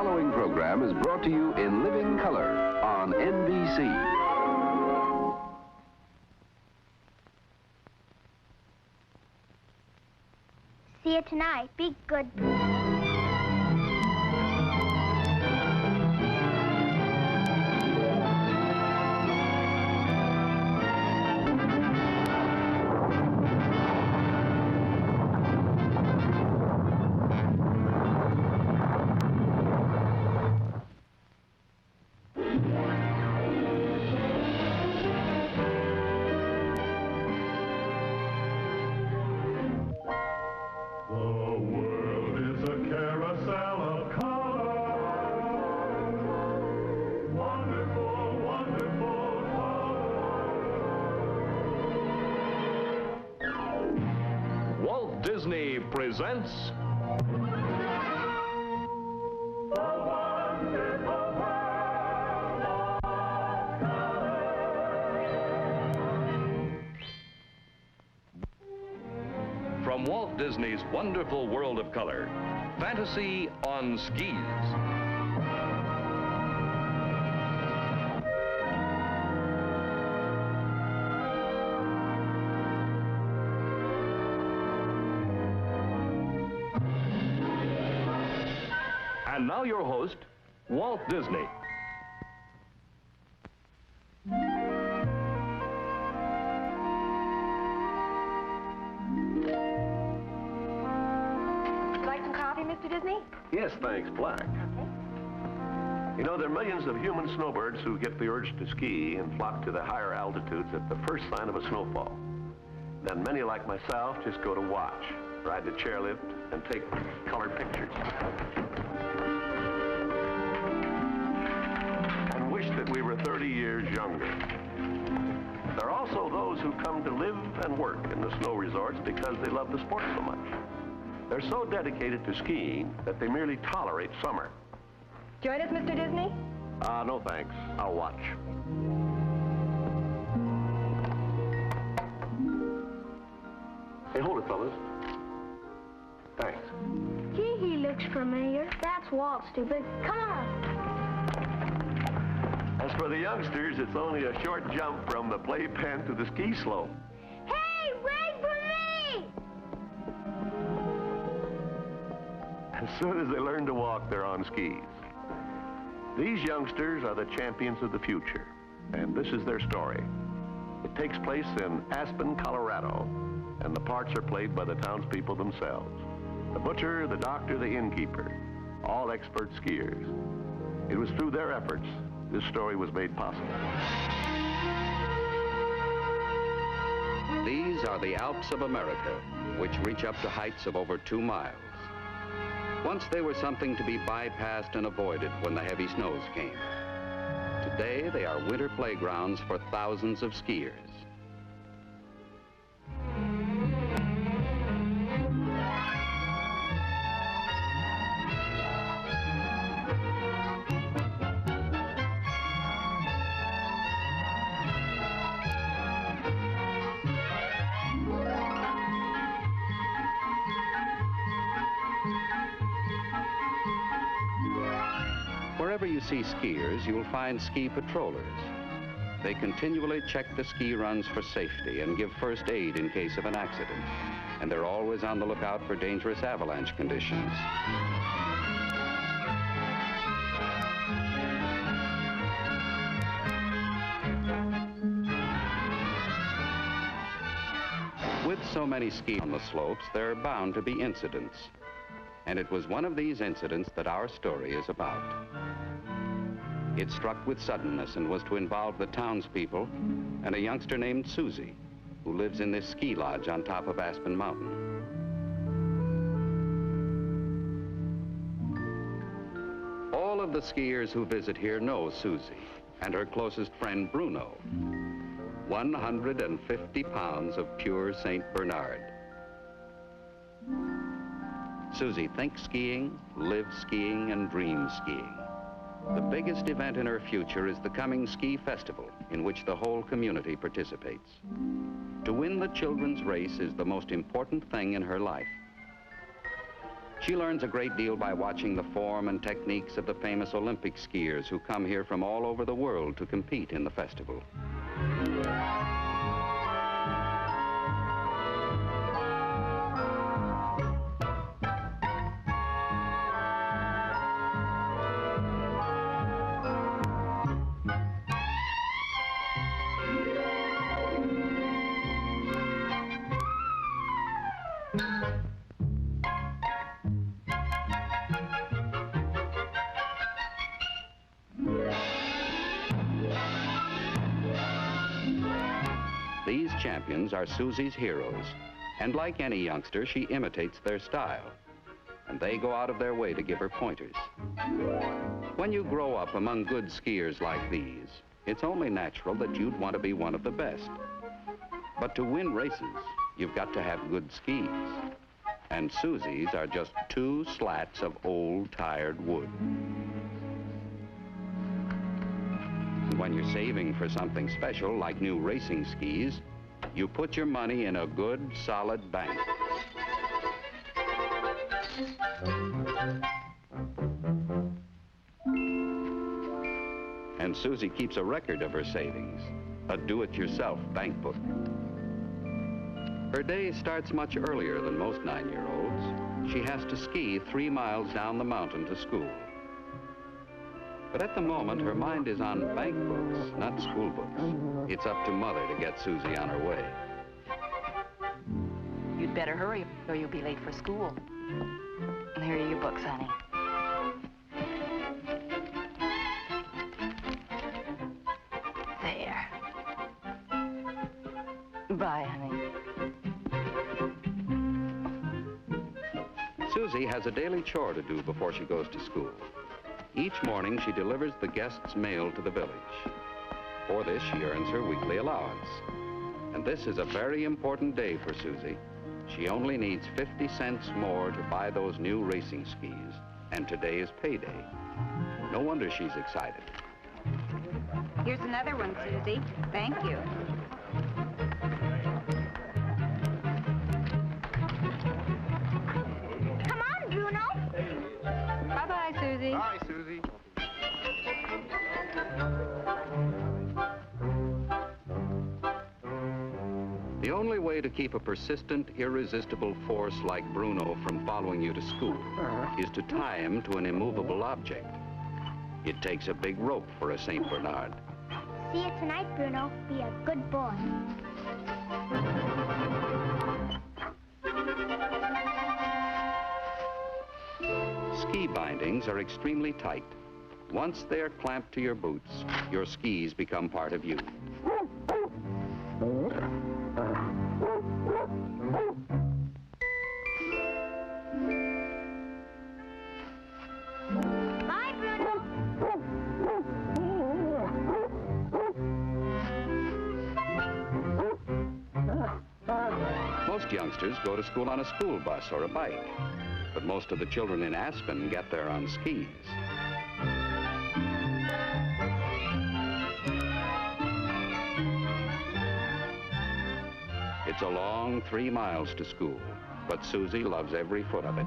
following program is brought to you in living color on NBC. See you tonight. Be good. Walt Disney presents From Walt Disney's Wonderful World of Color, Fantasy on Skis. And now your host, Walt Disney. Would you like some coffee, Mr. Disney? Yes, thanks, black. Okay. You know, there are millions of human snowbirds who get the urge to ski and flock to the higher altitudes at the first sign of a snowfall. Then many like myself just go to watch, ride the chairlift, and take colored pictures. And wish that we were 30 years younger. There are also those who come to live and work in the snow resorts because they love the sport so much. They're so dedicated to skiing that they merely tolerate summer. Join us, Mr. Disney? No thanks. I'll watch. Hey, hold it, fellas. Thanks. Gee, he looks familiar. That's Walt, stupid. Come on. As for the youngsters, it's only a short jump from the playpen to the ski slope. Hey, wait for me! As soon as they learn to walk, they're on skis. These youngsters are the champions of the future, and this is their story. It takes place in Aspen, Colorado, and the parts are played by the townspeople themselves. The butcher, the doctor, the innkeeper, all expert skiers. It was through their efforts this story was made possible. These are the Alps of America, which reach up to heights of over 2 miles. Once they were something to be bypassed and avoided when the heavy snows came. Today, they are winter playgrounds for thousands of skiers. Wherever you see skiers, you'll find ski patrollers. They continually check the ski runs for safety and give first aid in case of an accident. And they're always on the lookout for dangerous avalanche conditions. With so many skiers on the slopes, there are bound to be incidents. And it was one of these incidents that our story is about. It struck with suddenness and was to involve the townspeople and a youngster named Susie, who lives in this ski lodge on top of Aspen Mountain. All of the skiers who visit here know Susie and her closest friend, Bruno. 150 pounds of pure St. Bernard. Susie thinks skiing, lives skiing, and dreams skiing. The biggest event in her future is the coming ski festival, in which the whole community participates. To win the children's race is the most important thing in her life. She learns a great deal by watching the form and techniques of the famous Olympic skiers who come here from all over the world to compete in the festival. These champions are Susie's heroes, and like any youngster, she imitates their style, and they go out of their way to give her pointers. When you grow up among good skiers like these, it's only natural that you'd want to be one of the best. But to win races, you've got to have good skis, and Susie's are just 2 slats of old, tired wood. When you're saving for something special, like new racing skis, you put your money in a good, solid bank. And Susie keeps a record of her savings, a do-it-yourself bank book. Her day starts much earlier than most 9-year-olds. She has to ski 3 miles down the mountain to school. But at the moment, her mind is on bank books, not school books. It's up to Mother to get Susie on her way. You'd better hurry or you'll be late for school. And here are your books, honey. There. Bye, honey. Susie has a daily chore to do before she goes to school. Each morning, she delivers the guests' mail to the village. For this, she earns her weekly allowance. And this is a very important day for Susie. She only needs 50 cents more to buy those new racing skis, and today is payday. No wonder she's excited. Here's another one, Susie. Thank you. Come on, Bruno. Bye-bye, Susie. Bye, Susie. The only way to keep a persistent, irresistible force like Bruno from following you to school is to tie him to an immovable object. It takes a big rope for a St. Bernard. See you tonight, Bruno. Be a good boy. Ski bindings are extremely tight. Once they are clamped to your boots, your skis become part of you. Bye, Bruno. Most youngsters go to school on a school bus or a bike, but most of the children in Aspen get there on skis. It's a long 3 miles to school, but Susie loves every foot of it.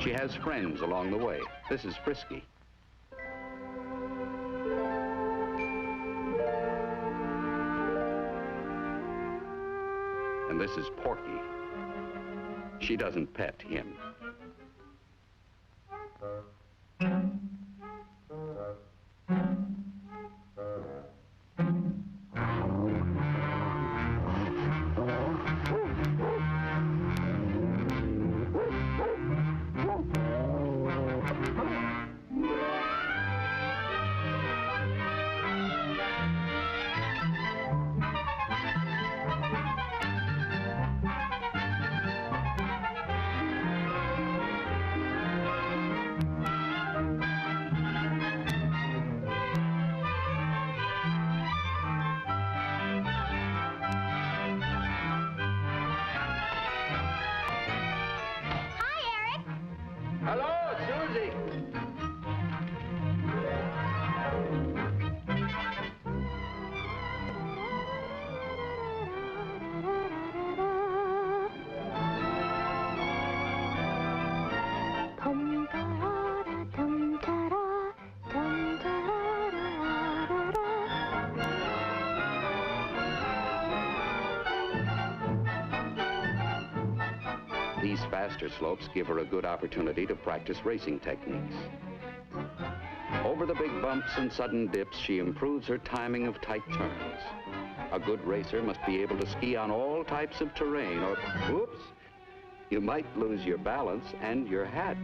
She has friends along the way. This is Frisky. And this is Porky. She doesn't pet him. These faster slopes give her a good opportunity to practice racing techniques. Over the big bumps and sudden dips, she improves her timing of tight turns. A good racer must be able to ski on all types of terrain, or, whoops, you might lose your balance and your hat.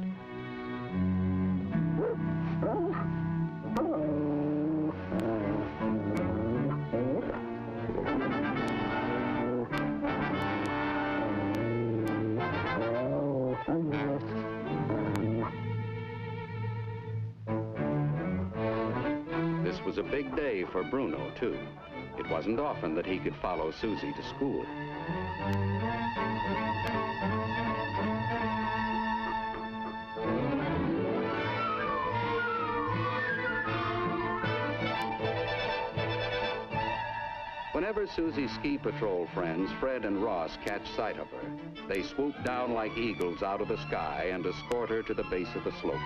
This was a big day for Bruno, too. It wasn't often that he could follow Susie to school. Whenever Susie's ski patrol friends, Fred and Ross, catch sight of her, they swoop down like eagles out of the sky and escort her to the base of the slope.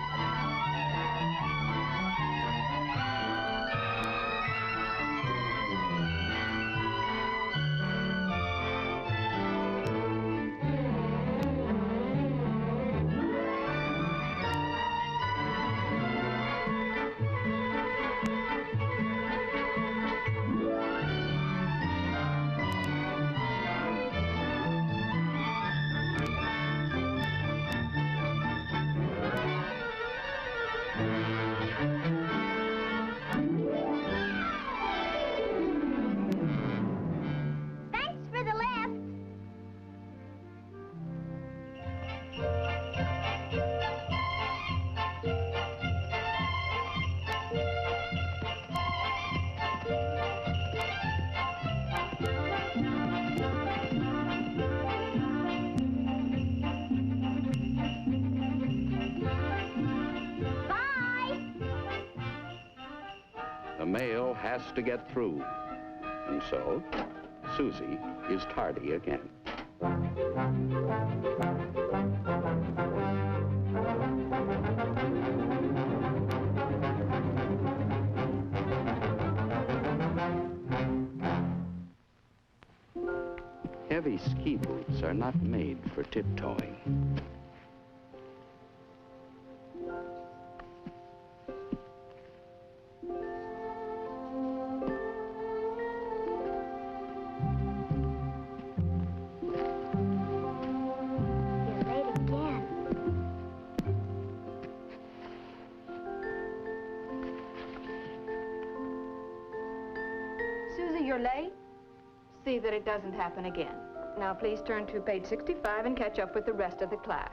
The mail has to get through, and so Susie is tardy again. Heavy ski boots are not made for tiptoeing. You're late? See that it doesn't happen again. Now please turn to page 65 and catch up with the rest of the class.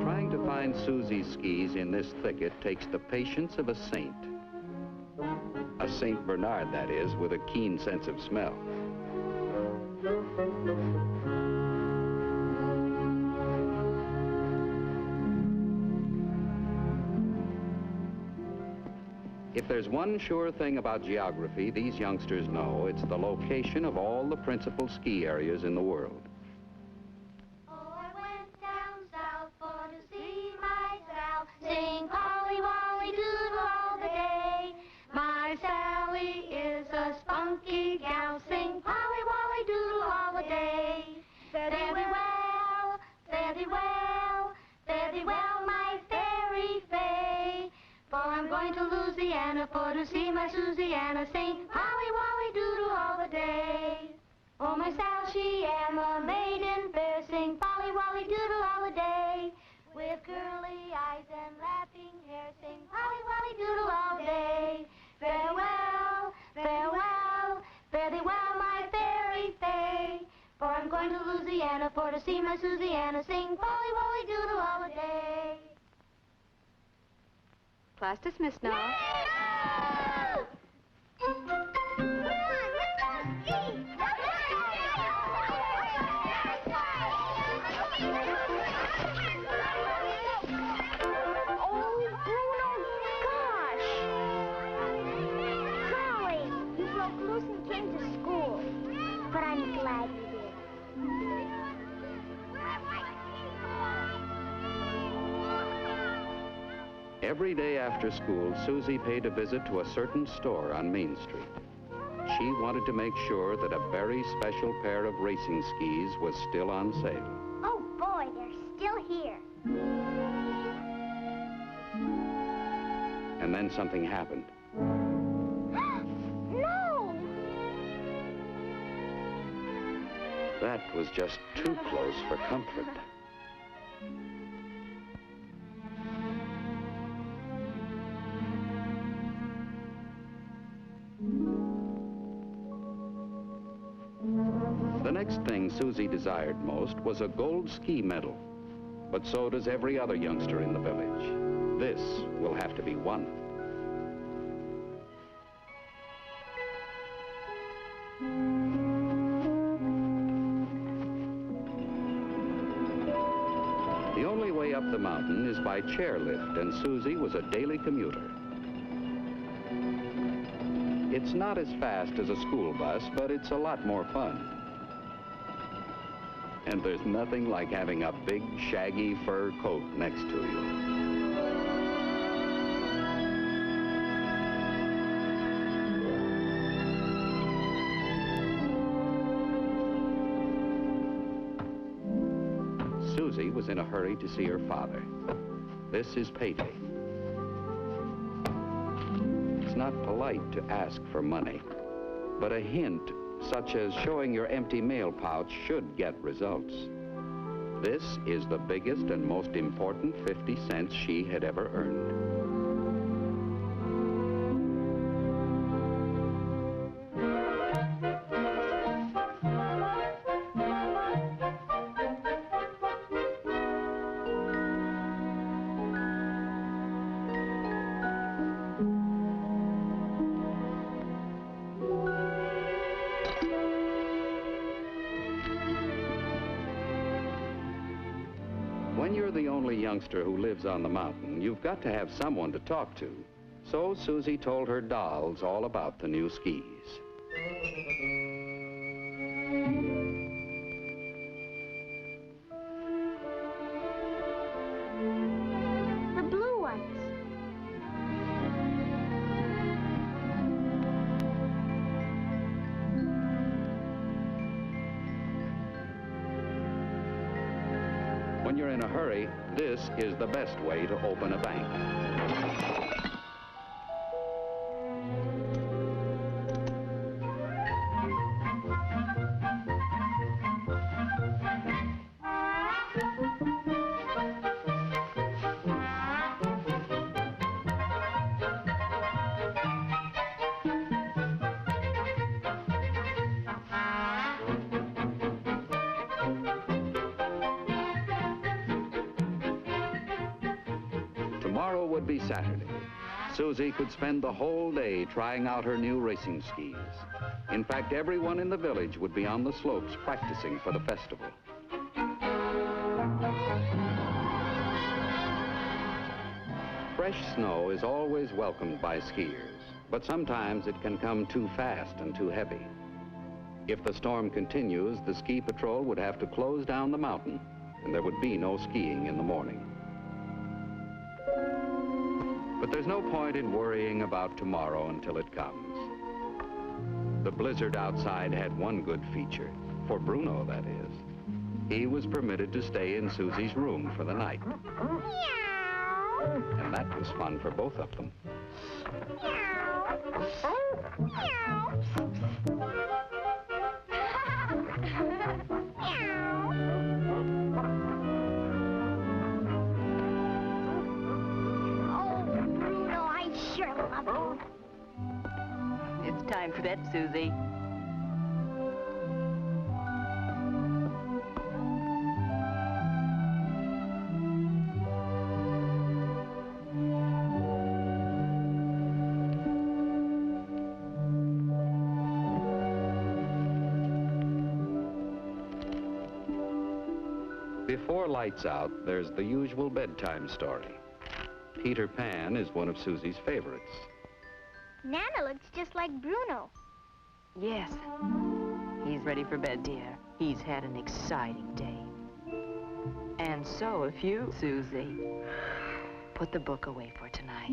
Trying to find Susie's skis in this thicket takes the patience of a saint. A Saint Bernard, that is, with a keen sense of smell. If there's one sure thing about geography these youngsters know, it's the location of all the principal ski areas in the world. Oh, I went down south for to see myself, sing Polly Wolly Doodle all the day. My Sally is a spunky gal, sing Polly Wolly Doodle all the day. Fare thee well, fare thee well, fare thee well, my fairy fay. For I'm going to Louisiana for to see my Susiana, sing Polly Wolly Doodle all the day. Oh, my Sal, she am a maiden fair, sing Polly Wolly Doodle all the day. With curly eyes and laughing hair, sing Polly Wolly Doodle all day. Farewell, farewell, fare thee well, my fairy fay. For I'm going to Louisiana for to see my Susiana, sing Polly Wolly Doodle all the day. Class dismissed now. But I'm glad you did. Every day after school, Susie paid a visit to a certain store on Main Street. She wanted to make sure that a very special pair of racing skis was still on sale. Oh, boy, they're still here. And then something happened. No! That was just too close for comfort. The next thing Susie desired most was a gold ski medal. But so does every other youngster in the village. This will have to be won. The only way up the mountain is by chairlift, and Susie was a daily commuter. It's not as fast as a school bus, but it's a lot more fun. And there's nothing like having a big, shaggy fur coat next to you. Susie was in a hurry to see her father. This is payday. It's not polite to ask for money, but a hint such as showing your empty mail pouch should get results. This is the biggest and most important 50 cents she had ever earned. When you're the only youngster who lives on the mountain, you've got to have someone to talk to. So Susie told her dolls all about the new skis. The blue ones. When you're in a hurry, this is the best way to open a bank. Tomorrow would be Saturday. Susie could spend the whole day trying out her new racing skis. In fact, everyone in the village would be on the slopes practicing for the festival. Fresh snow is always welcomed by skiers, but sometimes it can come too fast and too heavy. If the storm continues, the ski patrol would have to close down the mountain, and there would be no skiing in the morning. But there's no point in worrying about tomorrow until it comes. The blizzard outside had one good feature, for Bruno, that is. He was permitted to stay in Susie's room for the night. Meow. And that was fun for both of them. Meow. Meow. It's time for bed, Susie. Before lights out, there's the usual bedtime story. Peter Pan is one of Susie's favorites. Nana looks just like Bruno. Yes. He's ready for bed, dear. He's had an exciting day. And so have you, Susie. put the book away for tonight.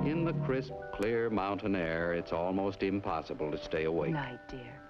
In the crisp, clear mountain air, it's almost impossible to stay awake. Night, dear.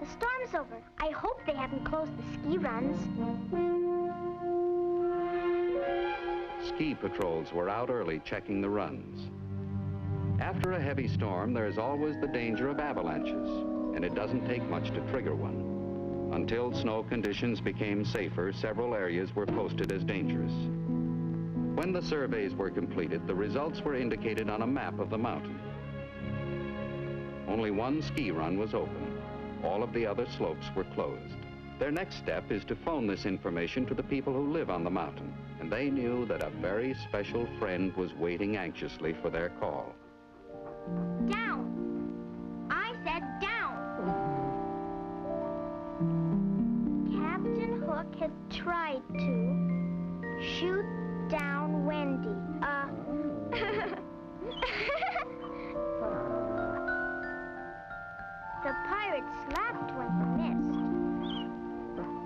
The storm's over. I hope they haven't closed the ski runs. Ski patrols were out early checking the runs. After a heavy storm, there's always the danger of avalanches, and it doesn't take much to trigger one. Until snow conditions became safer, several areas were posted as dangerous. When the surveys were completed, the results were indicated on a map of the mountain. Only one ski run was open. All of the other slopes were closed. Their next step is to phone this information to the people who live on the mountain, and they knew that a very special friend was waiting anxiously for their call. Down. I said down. Captain Hook had tried to shoot down Wendy. The pirates laughed when he missed.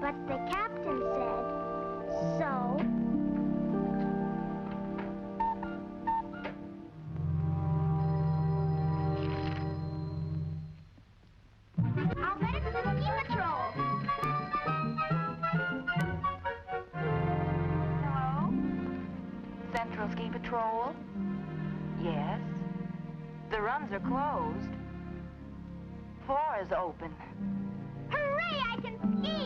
But the captain said, so... I'll head it to the ski patrol. Hello? Central Ski Patrol? Yes. The runs are closed. Floor is open. Hooray, I can ski!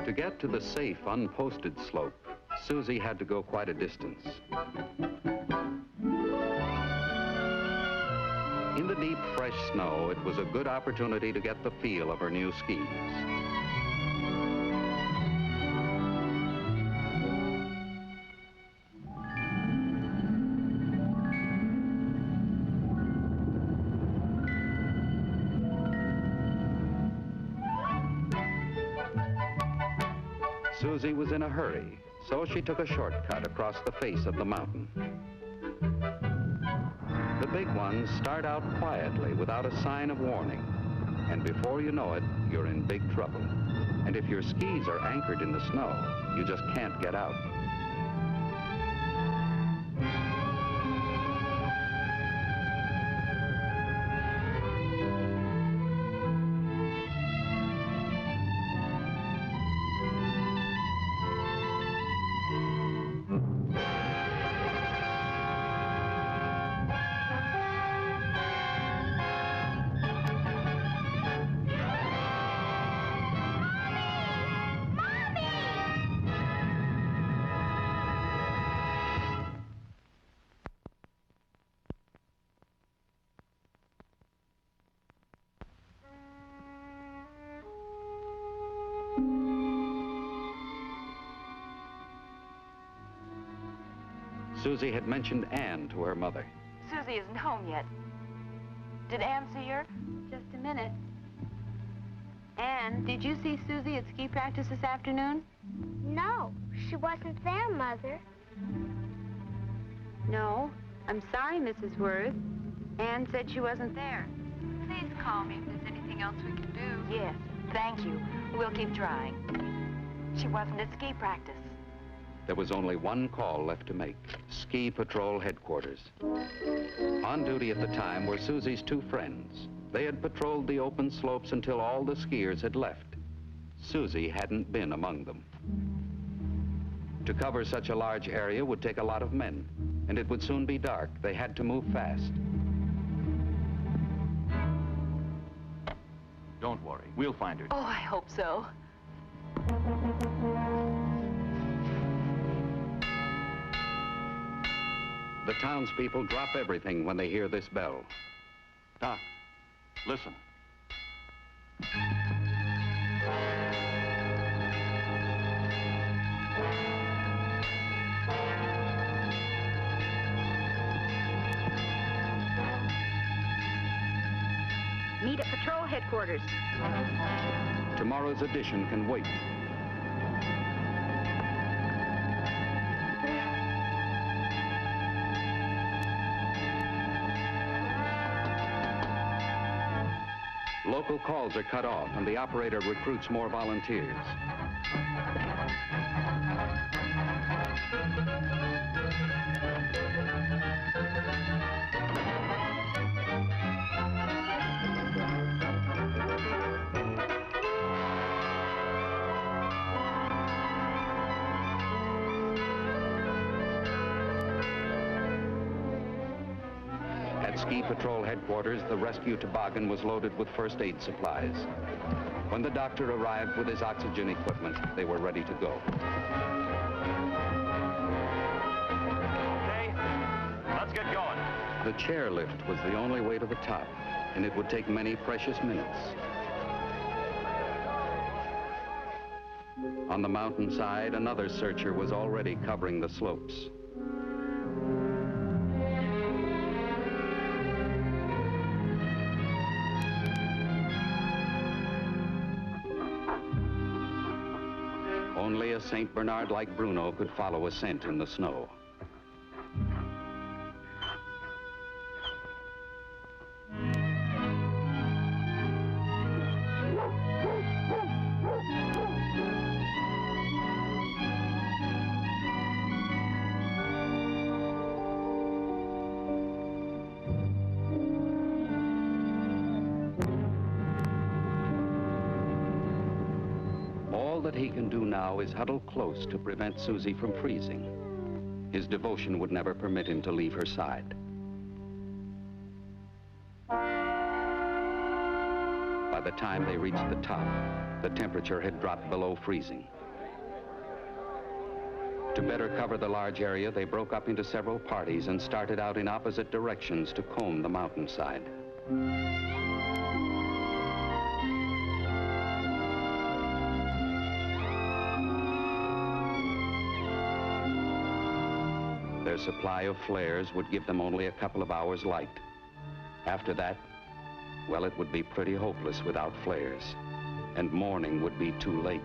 To get to the safe, unposted slope, Susie had to go quite a distance. In the deep, fresh snow, it was a good opportunity to get the feel of her new skis. Susie was in a hurry, so she took a shortcut across the face of the mountain. The big ones start out quietly without a sign of warning, and before you know it, you're in big trouble. And if your skis are anchored in the snow, you just can't get out. Susie had mentioned Anne to her mother. Susie isn't home yet. Did Anne see her? Just a minute. Anne, did you see Susie at ski practice this afternoon? No, she wasn't there, Mother. No. I'm sorry, Mrs. Wirth. Anne said she wasn't there. Please call me if there's anything else we can do. Yes, thank you. We'll keep trying. She wasn't at ski practice. There was only one call left to make, Ski Patrol Headquarters. On duty at the time were Susie's two friends. They had patrolled the open slopes until all the skiers had left. Susie hadn't been among them. To cover such a large area would take a lot of men, and it would soon be dark. They had to move fast. Don't worry, we'll find her. Oh, I hope so. The townspeople drop everything when they hear this bell. Doc, listen. Meet at patrol headquarters. Tomorrow's edition can wait. Local calls are cut off, and the operator recruits more volunteers. ski patrol headquarters, the rescue toboggan was loaded with first aid supplies. When the doctor arrived with his oxygen equipment, they were ready to go. Okay, let's get going. The chairlift was the only way to the top, and it would take many precious minutes. On the mountainside, another searcher was already covering the slopes. Only a St. Bernard like Bruno could follow a scent in the snow. All that he can do now is huddle close to prevent Susie from freezing. His devotion would never permit him to leave her side. By the time they reached the top, the temperature had dropped below freezing. To better cover the large area, they broke up into several parties and started out in opposite directions to comb the mountainside. Their supply of flares would give them only a couple of hours' light. After that, well, it would be pretty hopeless without flares, and morning would be too late.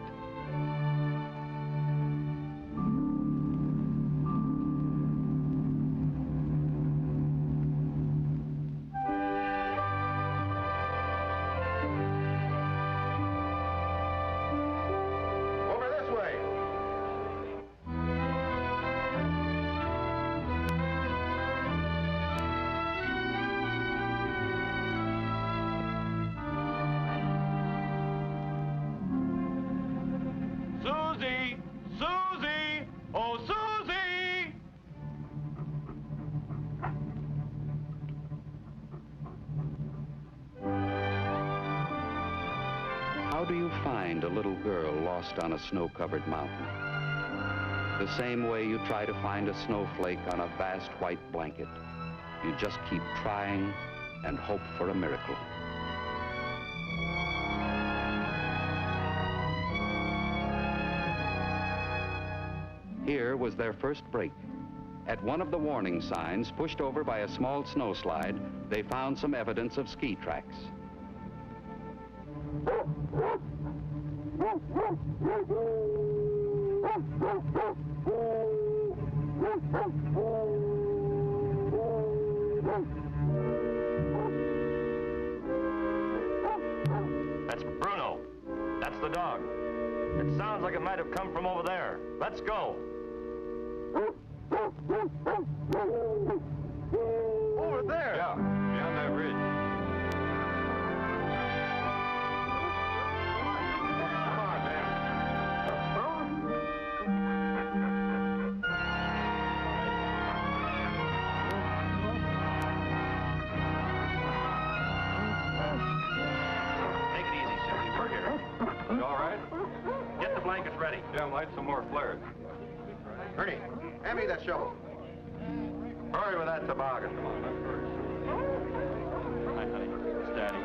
Susie! Susie! Oh, Susie! How do you find a little girl lost on a snow-covered mountain? The same way you try to find a snowflake on a vast white blanket. You just keep trying and hope for a miracle. Here was their first break. At one of the warning signs, pushed over by a small snowslide, they found some evidence of ski tracks. That's Bruno. That's the dog. It sounds like it might have come from over there. Let's go. Over there? Yeah, beyond that ridge. Come on, man. Take it easy, Susie. We're here. You all right? Get the blankets ready. Yeah, light some more flares. Ernie, hand me that shovel. Hurry with that toboggan. Come on, let's hurry. Hi, honey. It's Daddy.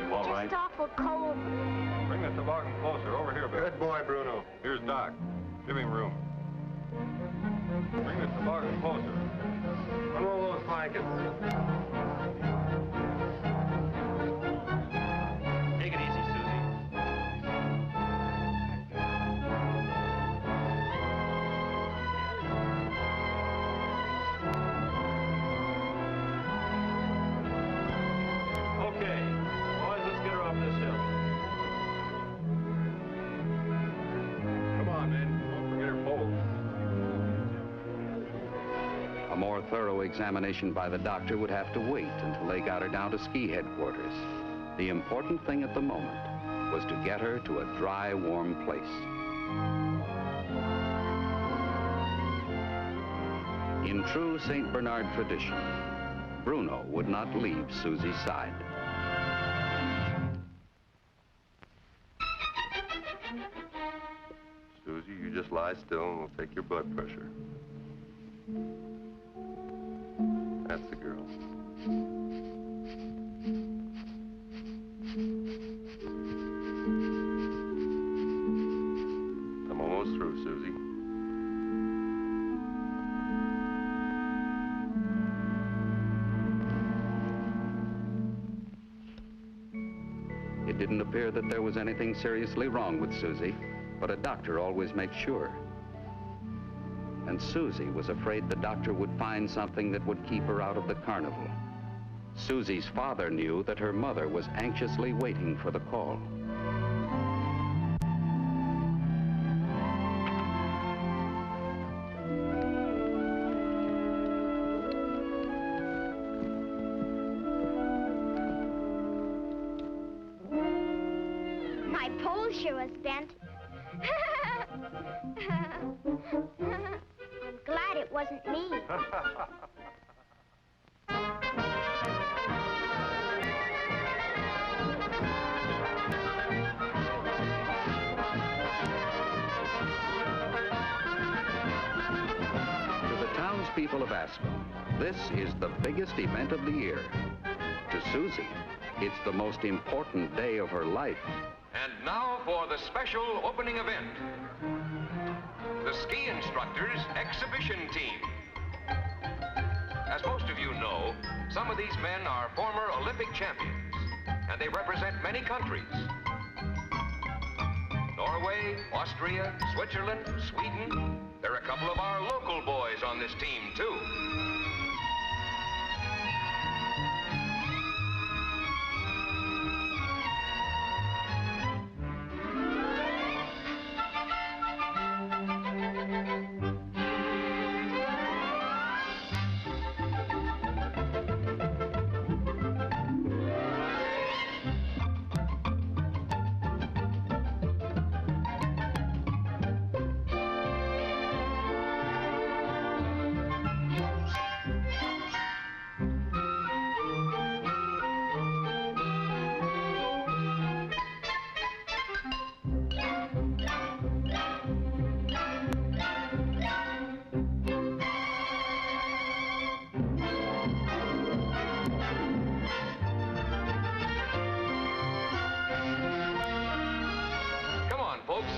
You all right? Just awful cold. Bring the toboggan closer. Over here, Bill. Good boy, Bruno. Here's Doc. Give him room. Bring the toboggan closer. Unroll those blankets. Take it easy, Susie. Okay, boys, let's get her off this hill. Come on, man. Don't forget her poles. A more thorough examination by the doctor would have to wait until they got her down to ski headquarters. The important thing at the moment was to get her to a dry, warm place. In true St. Bernard tradition, Bruno would not leave Susie's side. Susie, you just lie still and we'll take your blood pressure. That's the girl. I'm almost through, Susie. It didn't appear that there was anything seriously wrong with Susie, but a doctor always makes sure. And Susie was afraid the doctor would find something that would keep her out of the carnival. Susie's father knew that her mother was anxiously waiting for the call. My pole sure was bent. I'm glad it wasn't me. To the townspeople of Aspen, this is the biggest event of the year. To Susie, it's the most important day of her life. And now for the special opening event. The ski instructors exhibition team. As most of you know, some of these men are former Olympic champions, and they represent many countries. Norway, Austria, Switzerland, Sweden. There are a couple of our local boys on this team, too.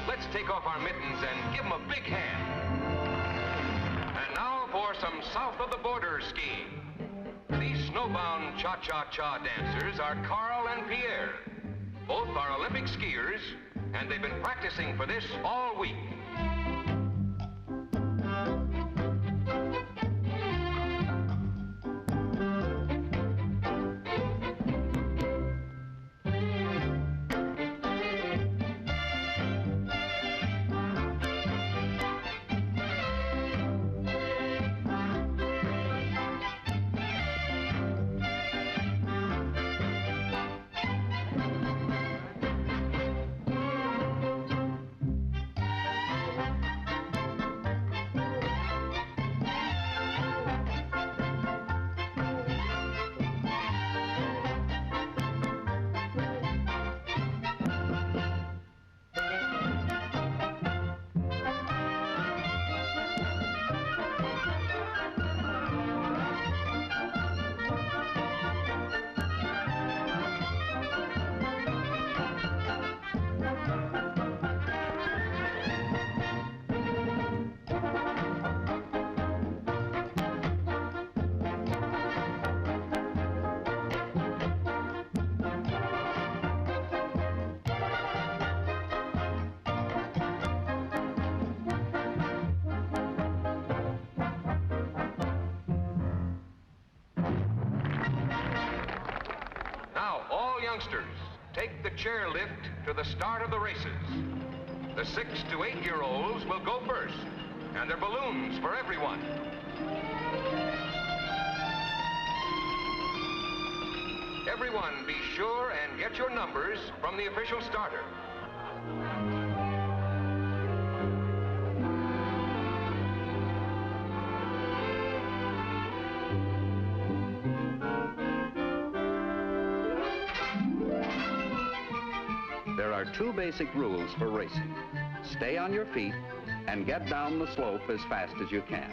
Let's take off our mittens and give them a big hand. And now for some south of the border skiing. These snowbound cha-cha-cha dancers are Carl and Pierre. Both are Olympic skiers, and they've been practicing for this all week. Youngsters, take the chairlift to the start of the races. The 6 to 8-year-olds will go first, and there are balloons for everyone. Everyone, be sure and get your numbers from the official starter. two basic rules for racing. Stay on your feet and get down the slope as fast as you can.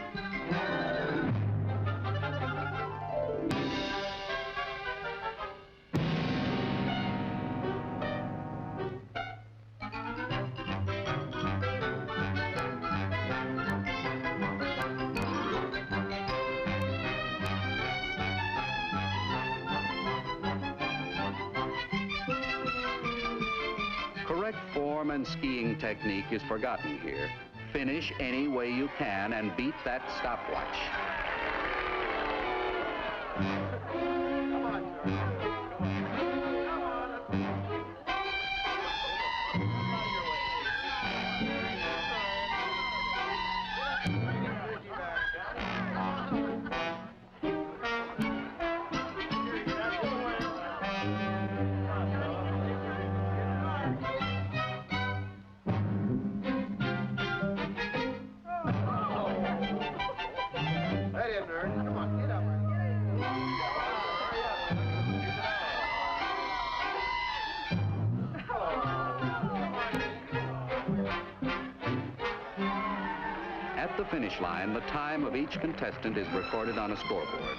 Correct form and skiing technique is forgotten here. Finish any way you can and beat that stopwatch. At the finish line, the time of each contestant is recorded on a scoreboard.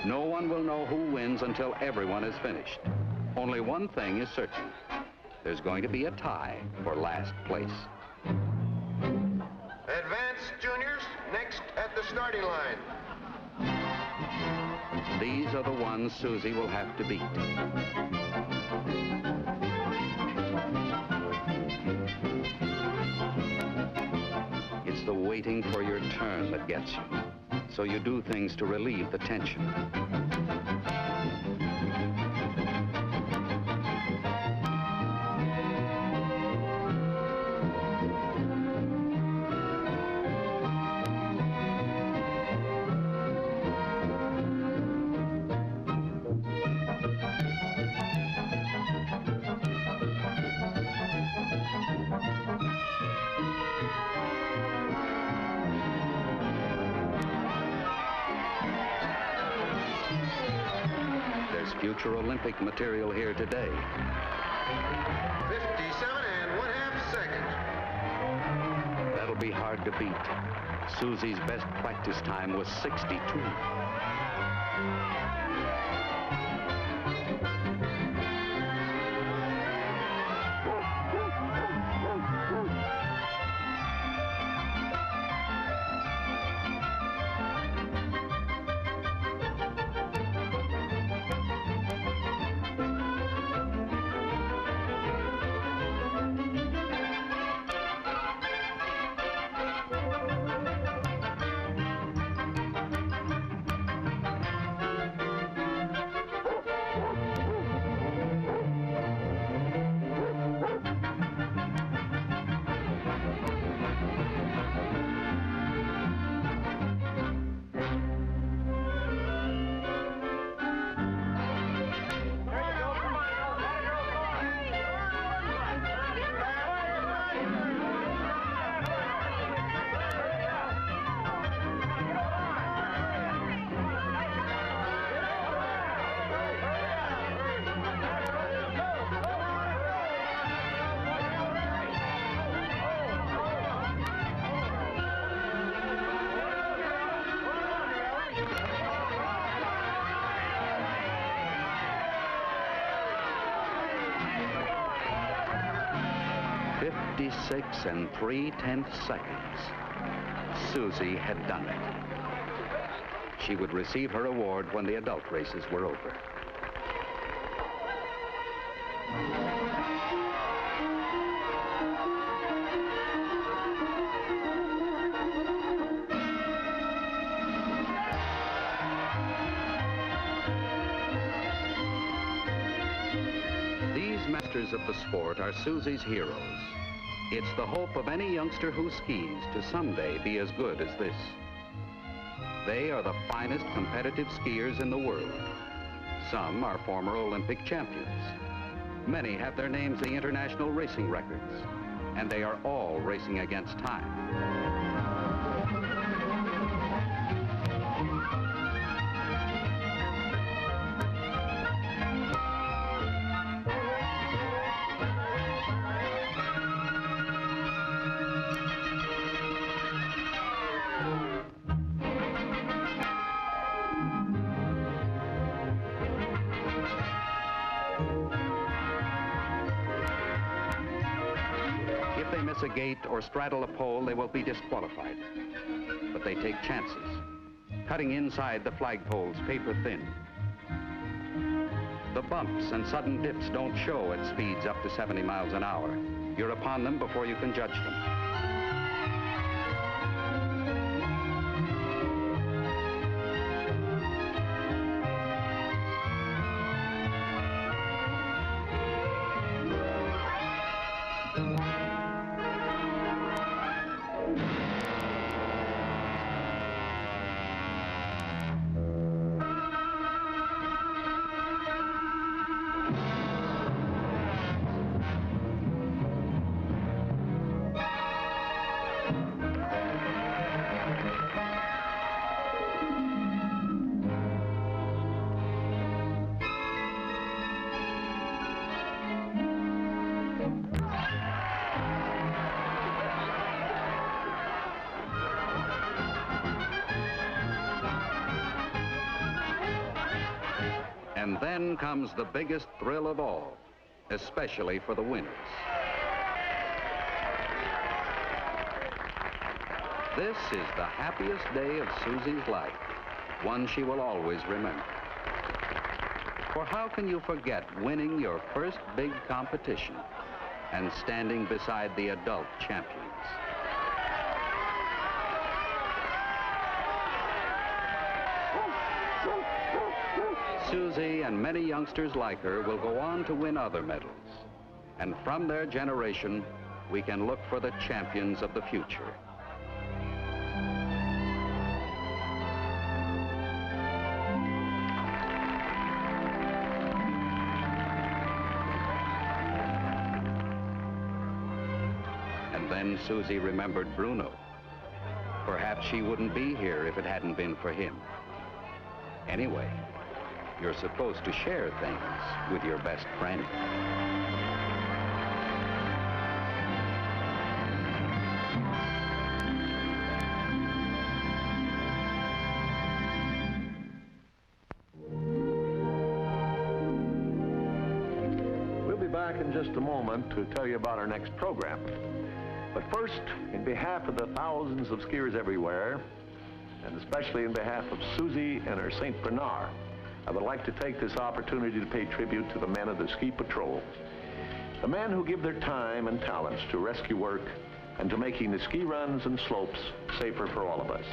No one will know who wins until everyone is finished. Only one thing is certain. There's going to be a tie for last place. Advanced juniors, next at the starting line. These are the ones Susie will have to beat. It's the waiting for your turn that gets you. So you do things to relieve the tension. Future Olympic material here today. 57 1/2 seconds. That'll be hard to beat. Susie's best practice time was 62. .56 3/10 seconds. Susie had done it. She would receive her award when the adult races were over. These masters of the sport are Susie's heroes. It's the hope of any youngster who skis to someday be as good as this. They are the finest competitive skiers in the world. Some are former Olympic champions. Many have their names in the international racing records, and they are all racing against time. they miss a gate or straddle a pole, they will be disqualified. But they take chances, cutting inside the flagpoles paper thin. The bumps and sudden dips don't show at speeds up to 70 miles an hour. You're upon them before you can judge them. And then comes the biggest thrill of all, especially for the winners. This is the happiest day of Susie's life, one she will always remember. For how can you forget winning your first big competition and standing beside the adult champions? Susie and many youngsters like her will go on to win other medals. And from their generation, we can look for the champions of the future. And then Susie remembered Bruno. Perhaps she wouldn't be here if it hadn't been for him. Anyway, you're supposed to share things with your best friend. We'll be back in just a moment to tell you about our next program. But first, in behalf of the thousands of skiers everywhere, and especially in behalf of Susie and her St. Bernard, I would like to take this opportunity to pay tribute to the men of the Ski Patrol, the men who give their time and talents to rescue work and to making the ski runs and slopes safer for all of us.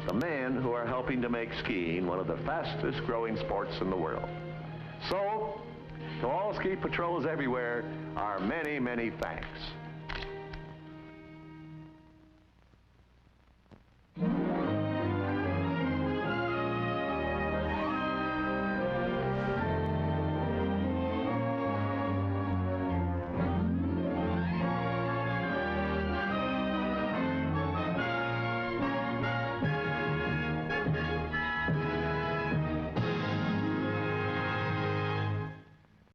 The men who are helping to make skiing one of the fastest growing sports in the world. So, to all Ski Patrols everywhere, our many, many thanks.